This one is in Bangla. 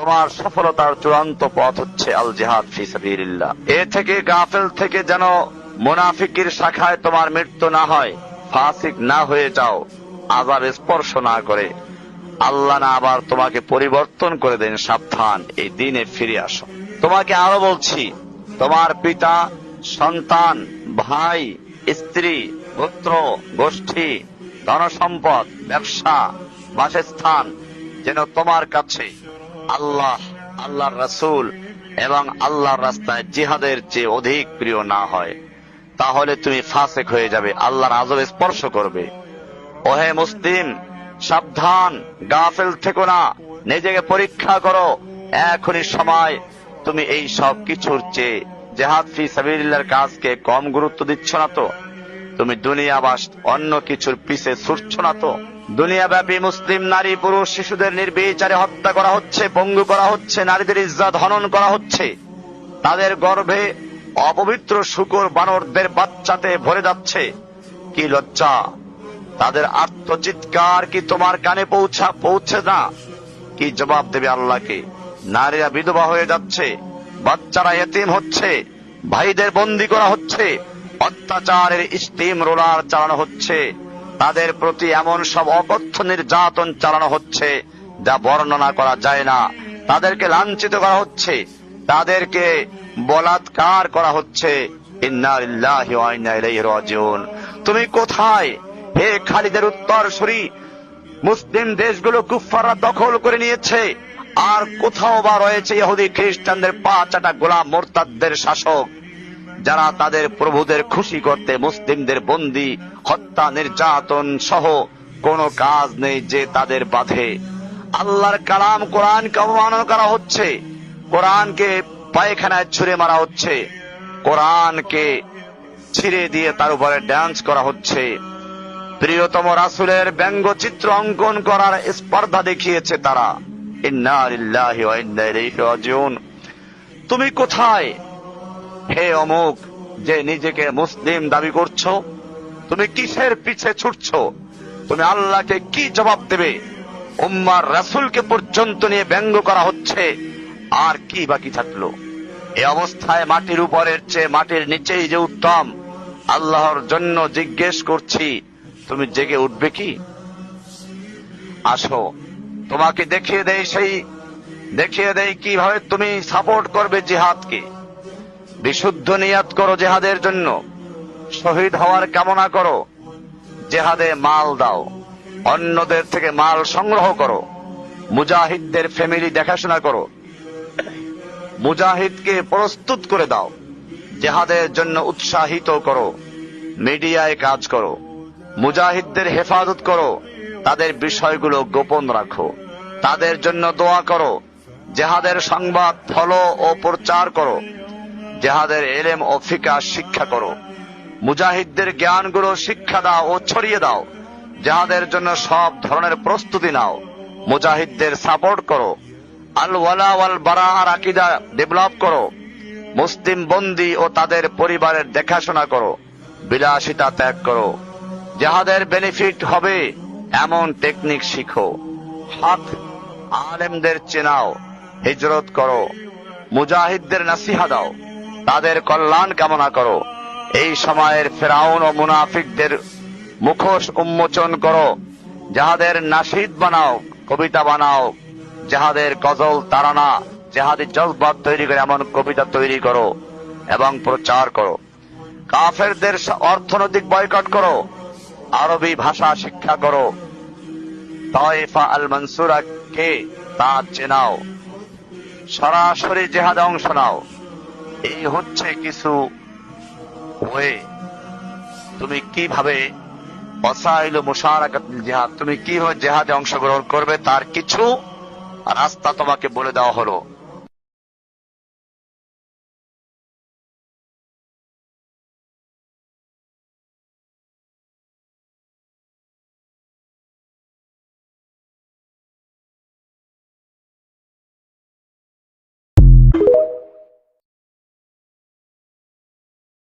তোমার সফলতার চূড়ান্ত পথ হচ্ছে আল জিহাদ ফি সাবিলিল্লাহ। এ থেকে গাফেল থেকে যেন মুনাফিকের শাখায় তোমার মৃত্যু না হয়, ফাসিক না হয়ে যাও, আযাব স্পর্শ না করে আল্লাহ না আবার তোমাকে পরিবর্তন করে দেন। সাবধান, এই দিনে ফিরে আসো। তোমাকে আরো বলছি, তোমার পিতা, সন্তান, ভাই, স্ত্রী, গোত্র, গোষ্ঠী, ধনসম্পদ, ব্যবসা, বাসস্থান যেন তোমার কাছে আল্লাহ, আল্লাহর রাসূল এবং আল্লাহর রাস্তায় জিহাদের চেয়ে অধিক প্রিয় না হয়। তাহলে তুমি ফাসিক হয়ে যাবে, আল্লাহর আযাব স্পর্শ করবে। ওহে মুসলিম, সাবধান, গাফেল থেকো না, নিজেকে পরীক্ষা করো। এখনই সময়। তুমি এই সব কিছুর চেয়ে জিহাদ ফি সাবিলিল্লাহর কাজকে কম গুরুত্ব দিচ্ছ না তো? তুমি দুনিয়া বা অন্য কিছুর পিছে ছুটছ না তো? দুনিয়াব্যাপী মুসলিম নারী, পুরুষ, শিশুদের নির্বিচারে হত্যা করা হচ্ছে, পঙ্গু করা হচ্ছে, নারীদের ইজ্জত হনন করা হচ্ছে, তাদের গর্ভে অপবিত্র শূকর বানরদের বাচ্চাতে ভরে যাচ্ছে। কি লজ্জা! তাদের আর্তচিৎকার কি তোমার কানে পৌঁছে না? কি জবাব দেবে আল্লাহকে? নারীরা বিধবা হয়ে যাচ্ছে, বাচ্চারা এতিম হচ্ছে, ভাইদের বন্দী করা হচ্ছে, অত্যাচারের স্টিম রোলার চালানো হচ্ছে, তাদের প্রতি এমন সব অকথ্য নির্যাতন চালানো হচ্ছে যা বর্ণনা করা যায় না। তাদেরকে লাঞ্ছিত করা হচ্ছে, তাদেরকে বলাৎকার করা হচ্ছে। ইন্না লিল্লাহি ওয়া ইন্না ইলাইহি রাজিউন। তুমি কোথায় হে খালিদের উত্তরসূরি? মুসলিম দেশগুলো কুফফাররা দখল করে নিয়েছে, আর কোথাও বা রয়েছে ইহুদি খ্রিস্টানদের পা চাটা গোলাম মুরতাদদের শাসক, যারা তাদের প্রভুদের খুশি করতে মুসলিমদের বন্দী, হত্যা, নির্যাতন সহ কোনো কাজ নেই যে তাদের বাধে। আল্লাহর কালাম কোরআনকে অবমাননা করা হচ্ছে, কোরআনকে পায়খানায় ছুঁড়ে মারা হচ্ছে, কোরআনকে ছিঁড়ে দিয়ে তার উপরে ডান্স করা হচ্ছে। প্রিয়তম রাসূলের ব্যঙ্গচিত্র অঙ্কন করার স্পর্ধা দেখিয়েছে তারা। ইন্না লিল্লাহি ওয়া ইন্না ইলাইহি রাজিউন। তুমি কোথায় হে অমুক যে নিজেকে মুসলিম দাবি করছো? তুমি কিসের পিছে ছুটছো? তুমি আল্লাহকে কি জবাব দেবে? উম্মার রাসূলকে পর্যন্ত নিয়ে ব্যঙ্গ করা হচ্ছে, আর কি বাকি থাকলো? এই অবস্থায় মাটির উপরের চেয়ে মাটির নিচেই যে উত্তম। আল্লাহর জন্য জিজ্ঞেস করছি, তুমি জেগে উঠবে কি? আসো, তোমাকে দেখিয়ে দেই কিভাবে তুমি সাপোর্ট করবে জিহাদকে। বিশুদ্ধ নিয়াত করো জিহাদের জন্য, শহীদ হওয়ার কামনা করো, জিহাদে মাল দাও, অন্যদের থেকে মাল সংগ্রহ করো, মুজাহিদদের ফ্যামিলি দেখাশোনা করো, মুজাহিদকে প্রস্তুত করে দাও, জিহাদের জন্য উৎসাহিত করো, মিডিয়ায় কাজ করো, মুজাহিদদের হেফাজত করো, তাদের বিষয়গুলো গোপন রাখো, তাদের জন্য দোয়া করো, জিহাদের সংবাদ ফলো ও প্রচার করো, জিহাদের ইলম ও ফিকহ শিক্ষা করো, মুজাহিদদের জ্ঞানগুলো শিক্ষা দাও ও ছড়িয়ে দাও, জিহাদের জন্য সব ধরনের প্রস্তুতি নাও, মুজাহিদদের সাপোর্ট করো, আল ওয়ালা ওয়াল বারাআর আকীদা ডেভেলপ করো, মুসলিম বন্দী ও তাদের পরিবারের দেখাশোনা করো, বিলাসিতা ত্যাগ করো, জিহাদের বেনিফিট হবে এমন টেকনিক শিখো, হক আলেমদের চেনাও, হিজরত করো, মুজাহিদদের নসিহত দাও, তাদের কল্যাণ কামনা করো। এই সময়ের ফিরাউন ও মুনাফিকদের মুখোশ উন্মোচন করো, যাহাদের নাশিদ বানাও, কবিতা বানাও, যাহাদের গজল, তারানা, জিহাদি জজবা তৈরি করে এমন কবিতা তৈরি করো এবং প্রচার করো। কাফেরদের অর্থনৈতিক বয়কট করো, আরবি ভাষা শিক্ষা করো, তায়েফা আল মানসুরা কে তা চেনাও, সরাসরি জিহাদে অংশ নাও। এই হচ্ছে কিছু ওয়ে। তুমি কিভাবে ওয়াসাইল মুশারাকাতুল জিহাদ, তুমি কিভাবে জিহাদে অংশগ্রহণ করবে তার কিছু রাস্তা তোমাকে বলে দেওয়া হলো।